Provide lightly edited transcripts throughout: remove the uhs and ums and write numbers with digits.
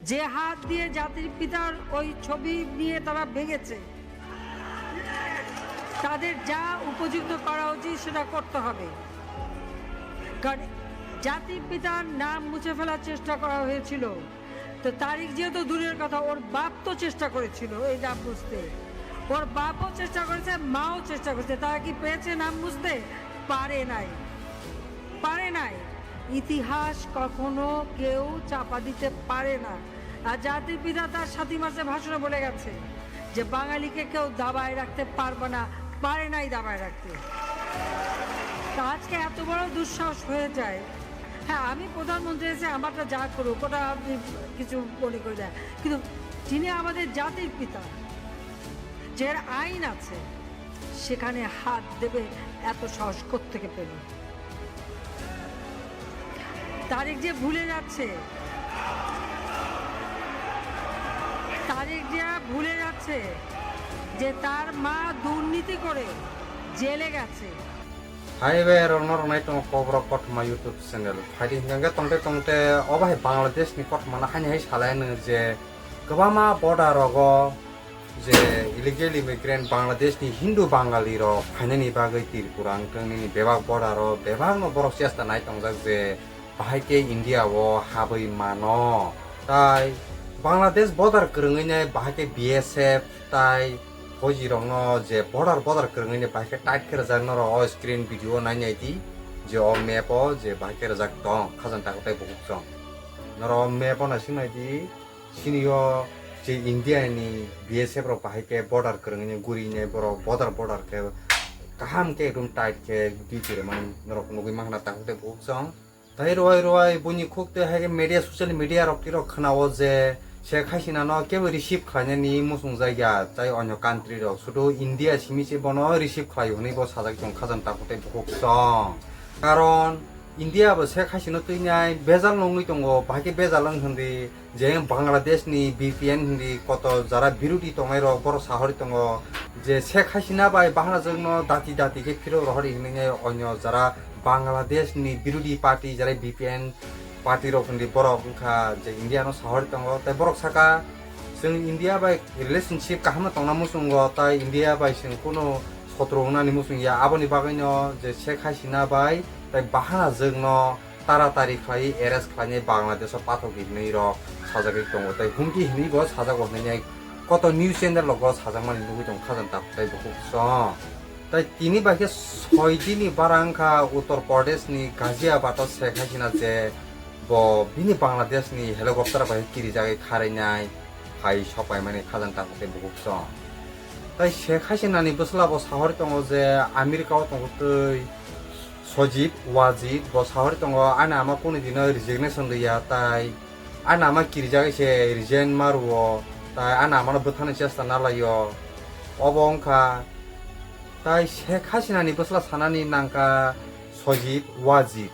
যে হাত দিয়ে জাতির পিতার ওই ছবি নিয়ে তারা ভেঙেছে, তাদের যা উপযুক্ত করা উচিত সেটা করতে হবে। কারণ জাতির পিতার নাম মুছে ফেলার চেষ্টা করা হয়েছিল, তো তারিখ যেহেতু দূরের কথা, ওর বাপ তো চেষ্টা করেছিল এই নাম মুছতে, ওর বাপও চেষ্টা করেছে, মাও চেষ্টা করেছে। তারা কি পেয়েছে নাম মুছতে? পারে নাই, পারে নাই। ইতিহাস কখনো কেউ চাপা দিতে পারে না। আর জাতির পিতা তার 7 মাসে ভাষণে বলে গেছে যে বাঙালিকে কেউ দাবায় রাখতে পারবে না, পারে নাই দাবায় রাখতে। তা আজকে এত বড় দুঃসাহস হয়ে যায়। হ্যাঁ, আমি প্রধানমন্ত্রী এসে আমারটা যা করুক ওটা আপনি কিছু মনে করে দেয়, কিন্তু যিনি আমাদের জাতির পিতা, যার আইন আছে, সেখানে হাত দেবে এত সাহস কোত্থেকে পেল? তারিখ যে ভুলে যাচ্ছে, তারিখ যে ভুলে যাচ্ছে যে তার মা দুর্নীতি করে জেলে গেছে। Hai be ronor nai tong kobro kot ma YouTube channel. Hai hingga tongte obai Bangladesh ni kot mana hani hai salai ne je gobama border rogo je illegal immigrant Bangladesh ni Hindu Bangali ro hani ni bagai tirpurang tong ni bebak border ro bebak no borok siasta nai tong jak je bahai ke India wo habai mano tai Bangladesh border krungai nai bahai ke BSF tai Hoji rongno je border kerengin bahai ke tight kerajak noro o screen video nai nai di je o map o je bahai ke rajak tong khazan ta kotai bukuk chong noro map o na sinai di sini yo je India ni BSF ro bahai ke border kerengin guri ne border ke kaham ke room tight ke di man noro nugui mahna ta kotai bukuk chong tai roi buni khukte hai media social media ro ki ro khnawo je Sheikh Hasina no kebu receive khainani musung jaiga tai onyo country ro sudo India simiche bono receive khlai honi bo sajak jong khazan ta kotai bukuk chong karon India bo Sheikh Hasina tuinai bezal nongui tongo baki bezal lang hundi je Bangladesh ni VPN hundi koto jara birudi tongai ro bor sahori tongo je Sheikh Hasina bai bahna jongno dati ke phiro rohori hini onyo jara Bangladesh ni birudi party jara VPN party rok hundi borok ungkha je India no sahori tongo tai borok saka जों India bai relationship kahama tongna musungo tai India bai sing kuno sotrona ni musung ya aboni bagaino je Sheikh Hasina bai tai bahana jengno taratari khlai arrest khlai Bangladesh o pathoki nei ro sajagoi tongo tai humki hini bo sajago nei koto news channel logo sajagmani lugui tong khazan ta tai bukso tai tini bai ke 6 dini barangkha Uttar Pradesh ni Ghaziabad o Sheikh Hasina je bo bini Bangladesh ni helicopter bai kiri jagai kharai nai hai sopai mane khazan ta kotai bukso tai Sheikh Hasina ni buslabo sahori tongo je America o tongo tei Sojib Wajib bo sahori tongo ana ama kuni dino resignation ya tai ana ama kiri jagai se resign maruo tai ana ama no buthani chesta nalayo obongkha tai Sheikh Hasina ni busla sanani nangka Sojib Wajib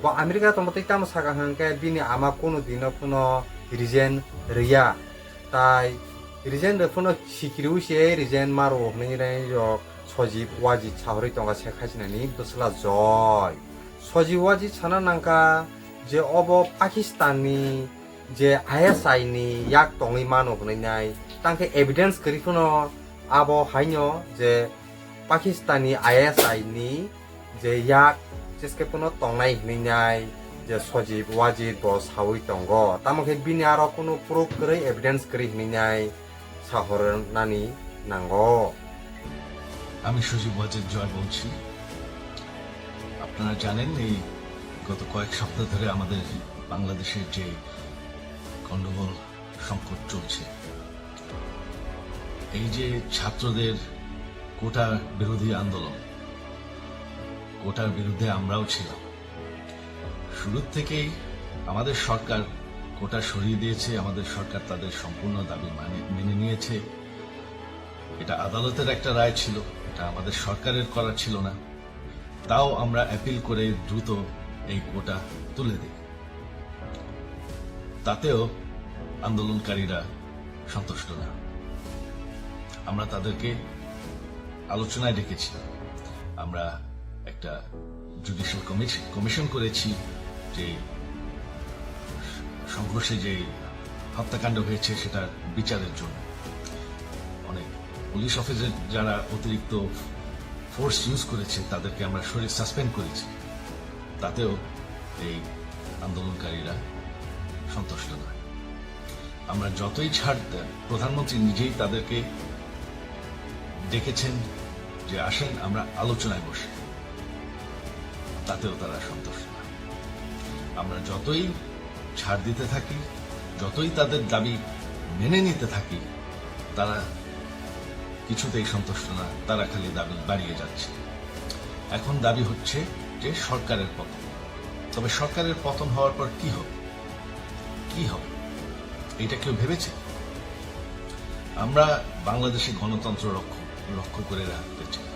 bo America tongo tei tamo saka hangke bini ama kunu dino puno resign riya tai resign de puno sikiriu se resign maru ni rai jo Sojib Wajib chahori tonga Sheikh Hasina ni busla joy Sojib Wajib sana nangka je obo Pakistan ni je ISI ni yak tongi mano hnai nai tangke evidence kari puno abo hainyo je Pakistani ISI ni je yak jeske puno tongnai hnai nai je Sojib Wajib bo sawi tongo tamoke bini aro kuno proof kari evidence kari hnai nai sahor nani nango আমি সজীব ওয়াজেদ জয় বলছি। আপনারা জানেন এই গত কয়েক সপ্তাহ ধরে আমাদের বাংলাদেশের যে গন্ডগোল সংকট চলছে, এই যে ছাত্রদের কোটা বিরোধী আন্দোলন, কোটার বিরুদ্ধে আমরাও ছিলাম। শুরুর থেকেই আমাদের সরকার কোটা সরিয়ে দিয়েছে, আমাদের সরকার তাদের সম্পূর্ণ দাবি মেনে নিয়েছে। এটা আদালতের একটা রায় ছিল, এটা আমাদের সরকারের করা ছিল না। তাও আমরা অ্যাপিল করে দ্রুত এই কোটা তুলে দিই। তাতেও আন্দোলনকারীরা সন্তুষ্ট না। আমরা তাদেরকে আলোচনায় ডেকেছি, আমরা একটা জুডিশিয়াল কমিশন করেছি যে সংঘর্ষে যে হত্যাকাণ্ড হয়েছে সেটার বিচারের জন্য। অনেক পুলিশ অফিসার যারা অতিরিক্ত ফোর্স ইউজ করেছে তাদেরকে আমরা শরীর সাসপেন্ড করেছি, তাতেও এই আন্দোলনকারীরা সন্তুষ্ট নয়। আমরা যতই ছাড় দেন, প্রধানমন্ত্রী নিজেই তাদেরকে ডেকেছেন যে আসেন আমরা আলোচনায় বসি, তাতেও তারা সন্তুষ্ট নয়। আমরা যতই ছাড় দিতে থাকি, যতই তাদের দাবি মেনে নিতে থাকি, তারা কিছুতেই সন্তুষ্ট না, তারা খালি দাবি বাড়িয়ে যাচ্ছে। এখন দাবি হচ্ছে যে সরকারের পতন। তবে সরকারের পতন হওয়ার পর কি হবে, কি হবে এটা কেউ ভেবেছে? আমরা বাংলাদেশে গণতন্ত্র রক্ষা করে রাখতে চাই।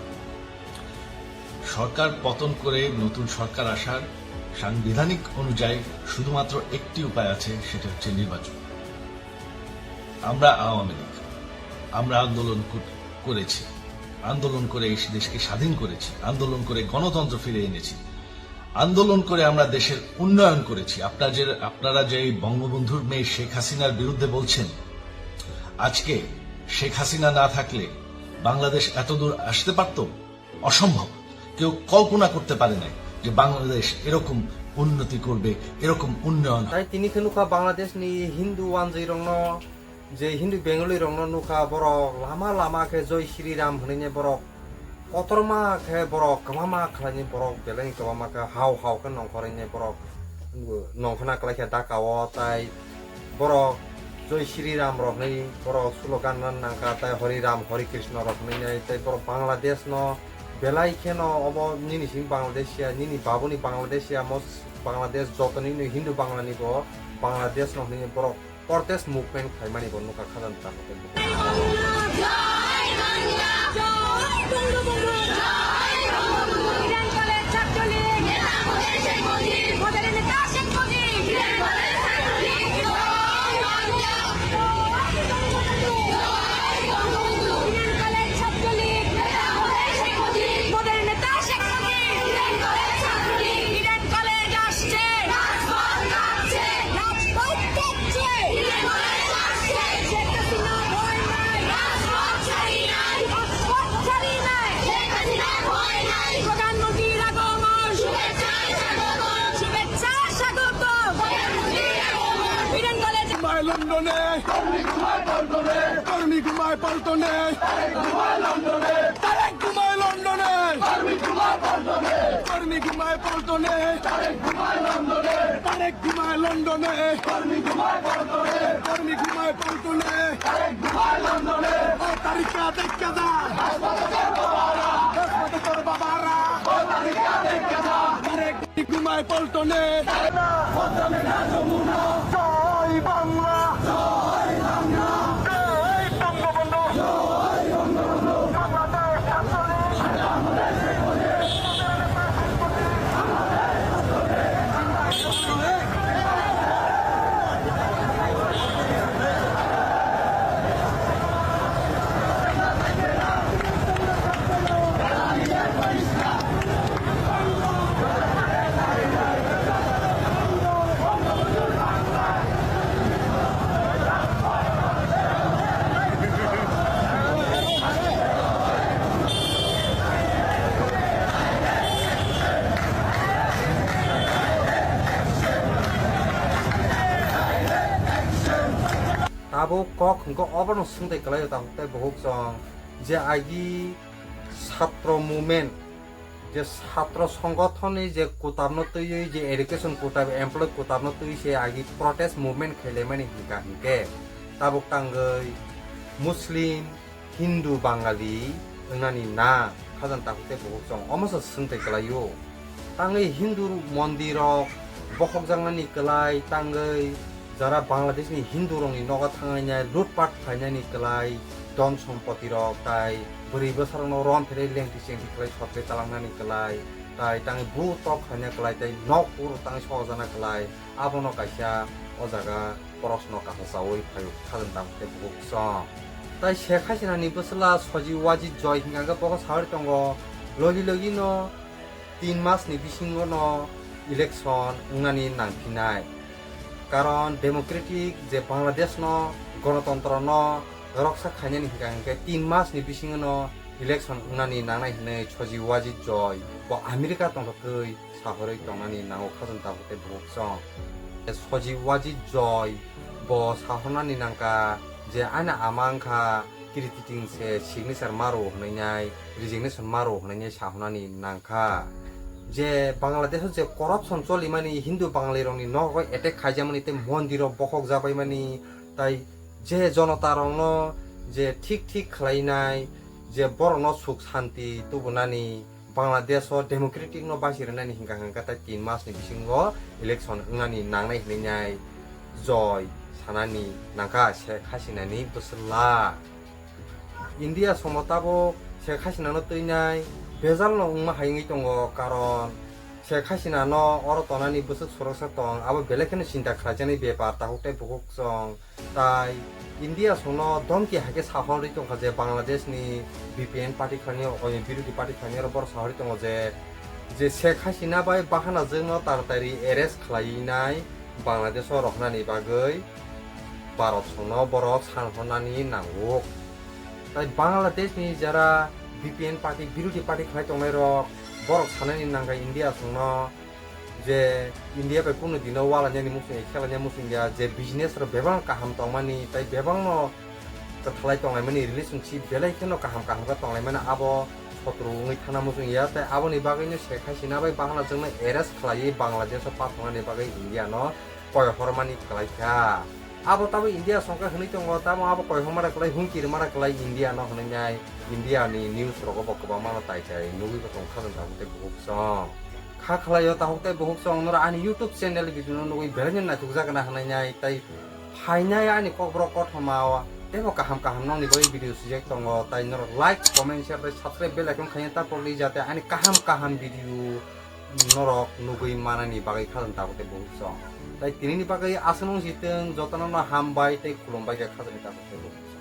সরকার পতন করে নতুন সরকার আসার সাংবিধানিক অনুযায়ী শুধুমাত্র একটি উপায় আছে, সেটা হচ্ছে নির্বাচন। আমরা আওয়ামী লীগ, আমরা আন্দোলন করেছি, আন্দোলন করে এই দেশকে স্বাধীন করেছি, আন্দোলন করে গণতন্ত্র ফিরে এনেছি, আন্দোলন করে আমরা দেশের উন্নয়ন করেছি। আপনারা যে বঙ্গবন্ধুর মেয়ে শেখ হাসিনার বিরুদ্ধে বলছেন, আজকে শেখ হাসিনা না থাকলে বাংলাদেশ এতদূর আসতে পারত? অসম্ভব। কেউ কল্পনা করতে পারে না যে বাংলাদেশ এরকম উন্নতি করবে, এরকম উন্নয়ন। তাই তিনি নুখা বাংলাদেশ নি হিন্দু ওয়ানজৈ রংন যে হিন্দু বেঙ্গলি রংন নুখা বড় লামা লামা কে জয় শ্রীরাম হনে বড় কতরমা কে বড় কমামা খালানি বড় বেলেন কমামা কে হাও হাও কে নংখরনে বড় নংখনা কলাইকে ডাকাও তাই বড় জয় শ্রীরাম রহनै বড় স্লোগান নাঙ্কা তাই হরি রাম হরি কৃষ্ণ রহनै তাই বড় বাংলাদেশ ন বেলাই কেন অব নিনি সিং বাংলাদেশিয়া নিনি বাবুনি বাংলাদেশিয়া মস বাংলাদেশ যতনি হিন্দু বাংলানি ব বাংলাদেশ নহনি বড় প্রটেস্ট মুভমেন্ট খাইমানি ব নুকা খাজান তা লন্ডনে কর্মী ঘুমায় পল্টনে তারেক ঘুমায় লন্ডনে কর্মী ঘুমায় পল্টনে তারেক ঘুমায় লন্ডনে কর্মী ঘুমায় পল্টনে ও তারিকা দেখা যা তোর বাবারা তারেক ঘুমায় পল্টনে জয় বাংলা জয় বাংলা জয় বঙ্গবন্ধু জয় বঙ্গবন্ধু বাংলাদেশ তাবো কক হংক অবন সুংতাই কলাই তাহতে বহুক জং যে আইগি ছাত্র মুভমেন্ট যে ছাত্র সংগঠনে যে কোতাবন তৈরি যে এডুকেশন কোটাব এমপ্লয় কোতাবন তৈরি সে আইগি প্রটেস্ট মুভমেন্ট খেলে মানে হিকা হিকে তাবো টাঙ্গই মুসলিম হিন্দু বাঙালি ওনানি না খাজান তাহতে বহুক জং অমস সুংতাই কলাইও টাঙ্গই হিন্দু মন্দির বখক জাংনানি কলাই টাঙ্গই যারা বাংলাদেশনি হিন্দু রংনি নগা থাঙাইনাय লুটপাট খাইनायनि कलाई धन सम्पति रक ताई बोरै बोसोरावनो रन फेरै लेंथि सेंथि कलाई सत्रे तालांनानि कलाई ताई ताङै बु टक खाइना कलाई ताई नक पुर ताङै सहजना कलाई आबनो काइसा अ जागा प्रश्न काहसावै फायु खाजन दामते बुकस ताई शेख हासिनानि बोसला सजि वाजि जय हिंगा बग सावरि दङ लगि लगिनो 3 मासनि बिसिङनो इलेक्शन उंनानि नांफिनाय karon democratic je Bangladesh no gণতন্ত্র no roksa khainani hingka 3 mas ni bisingo no election unani nangnai hinai choji waji joy bo America tongtoi sahoroi tongnani nango khazon tabote boksong choji waji joy bo sahornani nangka je ana amangkha kiriting se signature maro hnai resignation maro hnai sahornani nangkha যে বাংলাদেশ যে corruption চলি মানে হিন্দু বাঙালি রংনি নগয় এটেক খাইজামানি তে মন্দির বখক যাবাই মানে তাই যে জনতা রং যে ঠিক ঠিক খালাইনাই যে বড় সুখ শান্তি তুবনানি বাংলাদেশ ডেমোক্রেটিক ন বাসিরনানি হিংকা হিংকা তাই 3 মাসনি বিসিঙ্গ ইলেকশন উনানি নাংনাই হইনাই জয় সানানি নাংকা শেখ হাসিনানি বসলা ইন্ডিয়া সমতাবো শেখ হাসিনানো তৈনাই বেজাল উমা হাইঙি দङ কারণ শেখ হাসিনা ন অর তনানি বসক সরসা দং আবার বেলেকেনো চিন্তা খালাজানি বেপার তাহুকটাই বুকুক জং তাই ইন্ডিয়া সন দমকি হাকে সাহরি দङ যে বাংলাদেশনি বিপিএন পার্টি খানি বিরোধী পার্টি খানি বড় সাহরি দङ যে শেখ হাসিনা বাই বাহানা जोंनो তাড়াতাড়ি এরেস্ট খালাইনাই বাংলাদেশ রহনানি বাগৈ ভারত সন বড় সানহনানি নাঙ্গো তাই বাংলাদেশনি যারা বিপিএন পার্টি বিরোধী পার্টি খাই দंनाय rok borok sanani nangka India sungno je India bai kuno dino wala nyani musing khelanya musing ya je business ro bebang kaham tongmani tai bebang no thalai tongnai mani relationship belai keno kaham kaham ka tongnai mani abo sotru ngai thana musing ya tai abo ni bagai no Sheikh Hasina bai bangla jongna arrest khlai Bangladesh pathongani bagai India no koy hormani khlai kha abo tabu India songka hni tongo tamo abo koy homara klai hunkir mara klai India no hnai India ni news rogo bokba mano tai tai nugi ko tong khazan tabu te buksong kha khlayo tahu te buksong nora ani YouTube channel video nugi bernya na tukja kana hnai tai phainai ani kokbro kothmawa tebo kaham kaham nong ni bai video sujek tongo tai nor like comment share tai subscribe bell icon khanya ta porli jate ani kaham kaham video norok nugi manani bagai khazan tabu te buksong tai tinini bagai asanong siteng jotana hambai tai khulumbai ka khazan tabu te buksong